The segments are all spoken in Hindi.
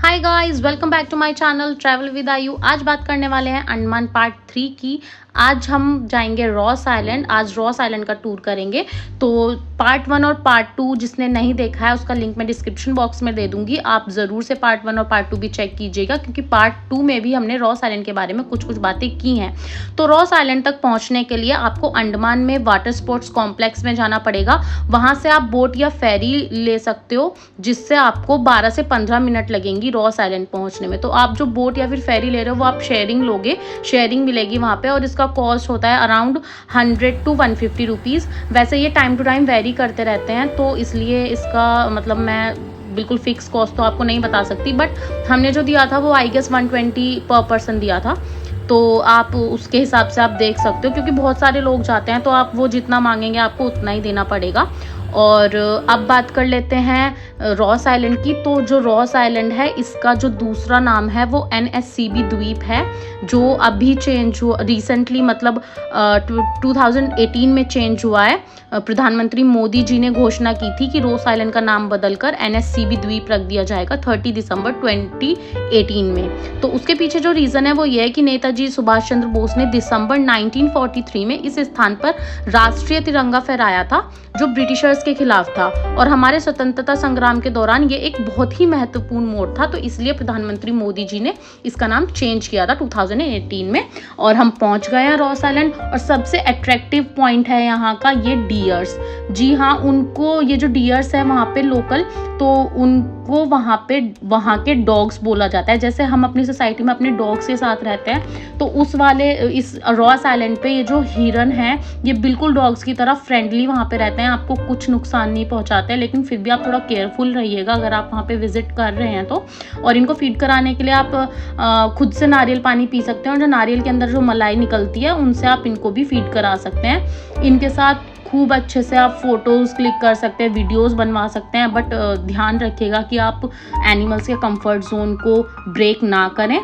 Hi guys, welcome back to my channel travel with Ayu. आज बात करने वाले हैं अंडमान पार्ट 3 की। आज हम जाएंगे रॉस आइलैंड। आज रॉस आइलैंड का टूर करेंगे। तो पार्ट 1 और पार्ट 2 जिसने नहीं देखा है उसका लिंक मैं डिस्क्रिप्शन बॉक्स में दे दूंगी। आप ज़रूर से पार्ट 1 और पार्ट 2 भी चेक कीजिएगा, क्योंकि पार्ट 2 में भी हमने रॉस आइलैंड के बारे में कुछ बातें की हैं। तो रॉस आइलैंड तक पहुँचने के लिए आपको अंडमान में वाटर स्पोर्ट्स कॉम्प्लेक्स में जाना पड़ेगा। वहाँ से आप बोट या फेरी ले सकते हो, जिससे आपको 12 से 15 मिनट लगेंगी रॉस आइलैंड पहुँचने में। तो आप जो बोट या फिर फेरी ले रहे हो वो आप शेयरिंग लोगे, शेयरिंग मिलेगी वहाँ पे, और इसका कॉस्ट होता है अराउंड 100 to 150 रुपीज़। वैसे ये टाइम टू टाइम वेरी करते रहते हैं, तो इसलिए इसका मतलब मैं बिल्कुल फिक्स कॉस्ट तो आपको नहीं बता सकती, बट हमने जो दिया था वो आई गेस 120 पर पर्सन दिया था। तो आप उसके हिसाब से आप देख सकते हो, क्योंकि बहुत सारे लोग जाते हैं तो आप वो जितना मांगेंगे आपको उतना ही देना पड़ेगा। और अब बात कर लेते हैं रॉस आइलैंड की। तो जो रॉस आइलैंड है इसका जो दूसरा नाम है वो NSCB द्वीप है, जो अभी चेंज हुआ रिसेंटली, मतलब 2018 में चेंज हुआ है। प्रधानमंत्री मोदी जी ने घोषणा की थी कि रॉस आइलैंड का नाम बदलकर NSCB द्वीप रख दिया जाएगा 30 दिसंबर 2018 में। तो उसके पीछे जो रीज़न है वो ये है कि नेताजी सुभाष चंद्र बोस ने दिसंबर 1943 में इस स्थान पर राष्ट्रीय तिरंगा फहराया था, जो ब्रिटिशर्स के खिलाफ था। और हमारे स्वतंत्रता संग्राम के दौरान ये एक बहुत ही महत्वपूर्ण मोड़ था, तो इसलिए प्रधानमंत्री मोदी जी ने इसका नाम चेंज किया था 2018 में। और हम पहुंच गए हैं रॉस आइलैंड। और सबसे अट्रैक्टिव पॉइंट है यहाँ का ये डियर्स। जी हाँ, उनको ये जो डियर्स है वहाँ पे लोकल, तो उनको वहाँ के डॉग्स बोला जाता है। जैसे हम अपनी सोसाइटी में अपने डॉग्स के साथ रहते हैं, तो उस वाले इस रॉस आइलैंड पे ये जो हिरन है ये बिल्कुल डॉग्स की तरह फ्रेंडली वहाँ पे रहते हैं, आपको कुछ नुकसान नहीं पहुँचाते हैं। लेकिन फिर भी आप थोड़ा केयरफुल रहिएगा अगर आप वहाँ पे विजिट कर रहे हैं तो। और इनको फीड कराने के लिए आप खुद से नारियल पानी पी सकते हैं, और जो नारियल के अंदर जो मलाई निकलती है उनसे आप इनको भी फीड करा सकते हैं। इनके साथ खूब अच्छे से आप फोटोज़ क्लिक कर सकते हैं, वीडियोस बनवा सकते हैं, बट ध्यान रखिएगा कि आप एनिमल्स के कंफर्ट जोन को ब्रेक ना करें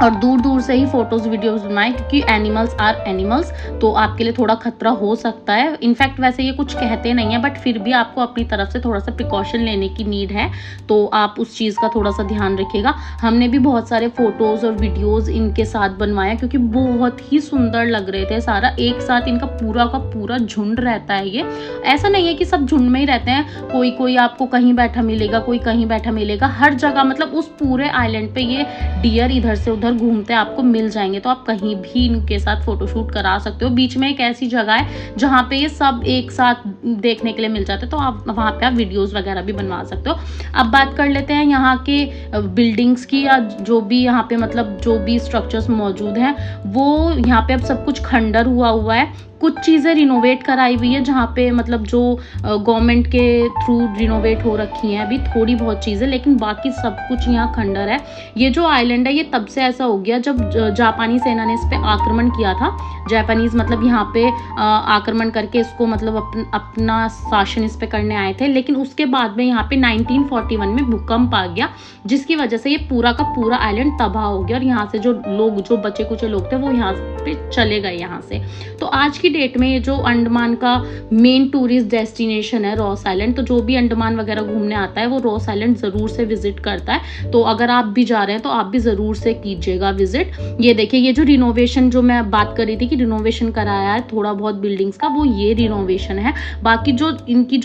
और दूर दूर से ही फोटोज़ वीडियोस बनाएं, क्योंकि एनिमल्स आर एनिमल्स, तो आपके लिए थोड़ा खतरा हो सकता है। इनफैक्ट वैसे ये कुछ कहते नहीं है, बट फिर भी आपको अपनी तरफ से थोड़ा सा प्रिकॉशन लेने की नीड है, तो आप उस चीज़ का थोड़ा सा ध्यान रखिएगा। हमने भी बहुत सारे फ़ोटोज़ और वीडियोज़ इनके साथ बनवाया, क्योंकि बहुत ही सुंदर लग रहे थे। सारा एक साथ इनका पूरा का पूरा झुंड रहता है। ये ऐसा नहीं है कि सब झुंड में ही रहते हैं, कोई कोई आपको कहीं बैठा मिलेगा, कोई कहीं बैठा मिलेगा, हर जगह मतलब उस पूरे आइलैंड पे ये डियर इधर से उधर घूमते आपको मिल जाएंगे। तो आप कहीं भी इनके साथ फोटोशूट करा सकते हो। बीच में एक ऐसी जगह है जहाँ पे ये सब एक साथ देखने के लिए मिल जाते हैं, तो आप वहाँ पे आप वीडियोस वगैरह भी बनवा सकते हो। अब बात कर लेते हैं यहाँ के बिल्डिंग्स की, या जो भी यहाँ पे मतलब जो भी स्ट्रक्चर्स मौजूद हैं वो यहाँ पे अब सब कुछ खंडर हुआ है। कुछ चीज़ें रिनोवेट कराई हुई है, जहाँ पे मतलब जो गवर्नमेंट के थ्रू रिनोवेट हो रखी हैं अभी थोड़ी बहुत चीज़ें, लेकिन बाकी सब कुछ यहाँ खंडर है। ये जो आइलैंड है ये तब से ऐसा हो गया जब जापानी सेना ने इस पे आक्रमण किया था। जापानीज मतलब यहाँ पे आक्रमण करके इसको मतलब अपना शासन इस पे करने आए थे। लेकिन उसके बाद में यहाँ पे 1941 में भूकंप आ गया, जिसकी वजह से ये पूरा का पूरा आइलैंड तबाह हो गया, और यहाँ से जो बचे कुछ लोग थे वो यहाँ पे चले गए यहाँ से। तो आज की डेट में ये जो अंडमान का मेन टूरिस्ट डेस्टिनेशन है रॉस आइलैंड, तो जो भी अंडमान वगैरह घूमने आता है वो रॉस आइलैंड ज़रूर से विजिट करता है। तो अगर आप भी जा रहे हैं तो आप भी ज़रूर से कीजिएगा विजिट। ये देखिए, ये जो रिनोवेशन जो मैं बात कर रही थी कि रिनोवेशन कराया है थोड़ा बहुत बिल्डिंग्स का, वो ये रिनोवेशन है। बाकी जो इनकी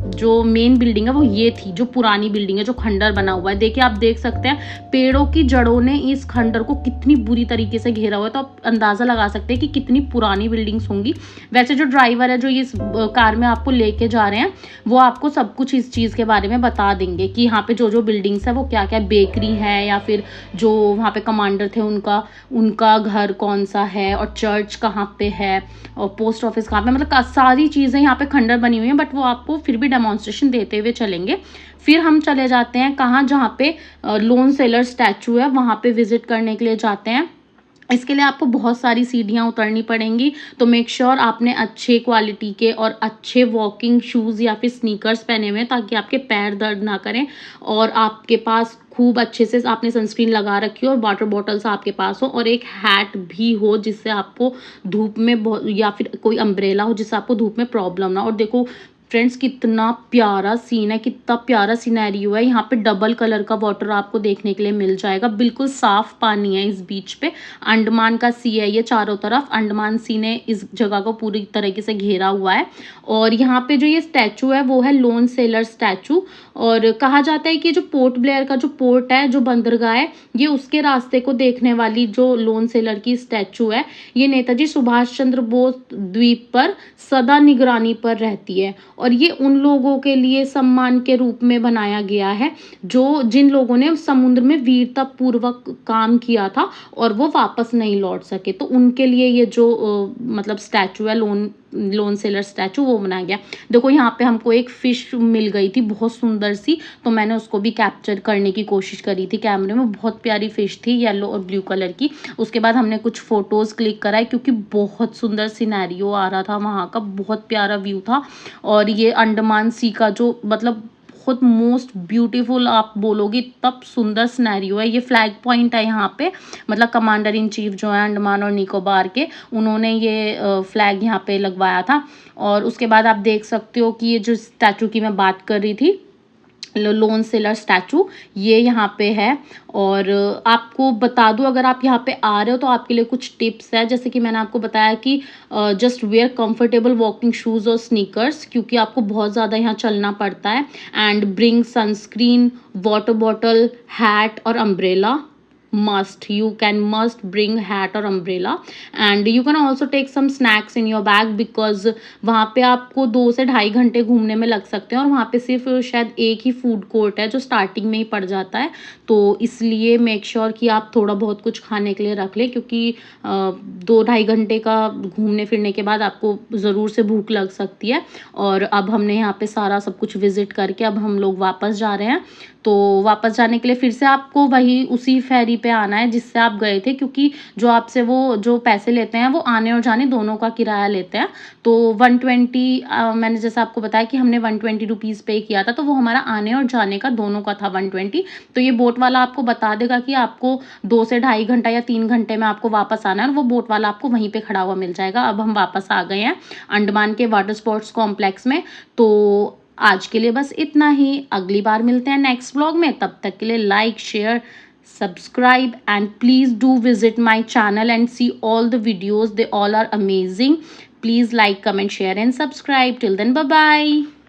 जो मेन बिल्डिंग है वो ये थी, जो पुरानी बिल्डिंग है, जो खंडर बना हुआ है। देखिए, आप देख सकते हैं पेड़ों की जड़ों ने इस खंडर को कितनी बुरी तरीके से घेरा हुआ है, तो आप अंदाज़ा लगा सकते हैं कि कितनी पुरानी बिल्डिंग्स होंगी। वैसे जो ड्राइवर है जो इस कार में आपको लेके जा रहे हैं वो आपको सब कुछ इस चीज़ के बारे में बता देंगे कि यहाँ पे जो बिल्डिंग्स है वो क्या क्या बेकरी है, या फिर जो वहाँ पे कमांडर थे उनका घर कौन सा है, और चर्च कहाँ पे है, और पोस्ट ऑफिस कहाँ पे, मतलब सारी चीज़ें यहाँ पे खंडर बनी हुई हैं, बट वो आपको फिर भी डेमोन्स्ट्रेशन देते हुए चलेंगे। फिर हम चले जाते हैं कहाँ, जहाँ पे लोन सेलर स्टैचू है वहाँ पे विजिट करने के लिए जाते हैं। इसके लिए आपको बहुत सारी सीढ़ियाँ उतरनी पड़ेंगी, तो मेक श्योर आपने अच्छे क्वालिटी के और अच्छे वॉकिंग शूज़ या फिर स्नीकर्स पहने हुए हैं, ताकि आपके पैर दर्द ना करें, और आपके पास खूब अच्छे से आपने सनस्क्रीन लगा रखी हो, और वाटर बॉटल्स आपके पास हो, और एक हैट भी हो जिससे आपको धूप में या फिर कोई अम्ब्रेला हो जिससे आपको धूप में प्रॉब्लम ना हो। और देखो फ्रेंड्स कितना प्यारा सीन है, कितना प्यारा सिनेरियो है। यहाँ पे डबल कलर का वाटर आपको देखने के लिए मिल जाएगा, बिल्कुल साफ पानी है इस बीच पे। अंडमान का सी है ये, चारों तरफ अंडमान सी ने इस जगह को पूरी तरीके से घेरा हुआ है। और यहाँ पे जो ये स्टैचू है वो है लोन सेलर स्टैचू। और कहा जाता है कि जो पोर्ट ब्लेयर का जो पोर्ट है, जो बंदरगाह है, ये उसके रास्ते को देखने वाली जो लोन सेलर की स्टैचू है, ये नेताजी सुभाष चंद्र बोस द्वीप पर सदा निगरानी पर रहती है। और ये उन लोगों के लिए सम्मान के रूप में बनाया गया है जो जिन लोगों ने समुद्र में वीरता पूर्वक काम किया था और वो वापस नहीं लौट सके, तो उनके लिए ये जो मतलब स्टैचू है, लोन सेलर स्टैचू, वो बनाया गया। देखो यहाँ पे हमको एक फिश मिल गई थी बहुत सुंदर सी, तो मैंने उसको भी कैप्चर करने की कोशिश करी थी कैमरे में। बहुत प्यारी फिश थी, येलो और ब्लू कलर की। उसके बाद हमने कुछ फोटोज क्लिक कराए क्योंकि बहुत सुंदर सिनेरियो आ रहा था वहाँ का, बहुत प्यारा व्यू था। और ये अंडमान सी का जो मतलब बहुत मोस्ट ब्यूटीफुल आप बोलोगे, तब सुंदर सिनेरियो है। ये फ्लैग पॉइंट है यहाँ पे, मतलब कमांडर इन चीफ जो है अंडमान और निकोबार के, उन्होंने ये फ्लैग यहाँ पे लगवाया था। और उसके बाद आप देख सकते हो कि ये जो स्टैचू की मैं बात कर रही थी, लोन सेलर स्टैचू, ये यहाँ पे है। और आपको बता दूं, अगर आप यहाँ पे आ रहे हो तो आपके लिए कुछ टिप्स है। जैसे कि मैंने आपको बताया कि just wear comfortable walking shoes और स्नीकर्स, क्योंकि आपको बहुत ज़्यादा यहाँ चलना पड़ता है। And bring sunscreen, water bottle, hat और umbrella must. You can must bring hat or umbrella, and you can also take some snacks in your bag because वहाँ पे आपको 2 से 2.5 घंटे घूमने में लग सकते हैं। और वहाँ पे सिर्फ शायद एक ही फूड कोर्ट है जो स्टार्टिंग में ही पड़ जाता है, तो इसलिए मेक श्योर कि आप थोड़ा बहुत कुछ खाने के लिए रख लें, क्योंकि 2-2.5 घंटे का घूमने फिरने के बाद आपको ज़रूर से भूख लग सकती है। और अब हमने यहाँ पे सारा सब कुछ विजिट करके अब हम लोग वापस जा रहे हैं। तो वापस जाने के लिए फिर से आपको वही उसी फेरी पे आना है जिससे आप गए थे, क्योंकि जो आपसे वो जो पैसे लेते हैं वो आने और जाने दोनों का किराया लेते हैं। तो 120 मैंने जैसे आपको बताया कि हमने 120 रुपीज़ पे किया था, तो वो हमारा आने और जाने का दोनों का था 120। तो ये बोट वाला आपको बता देगा कि आपको 2 से 2.5 घंटा या 3 घंटे में आपको वापस आना है, और वो बोट वाला आपको वहीं पे खड़ा हुआ मिल जाएगा। अब हम वापस आ गए हैं अंडमान के वाटर स्पोर्ट्स कॉम्प्लेक्स में। तो आज के लिए बस इतना ही, अगली बार मिलते हैं नेक्स्ट व्लॉग में। तब तक के लिए like, share, subscribe, and please do visit my channel and see all the videos. They all are amazing. Please like, comment, share and subscribe. Till then, bye bye.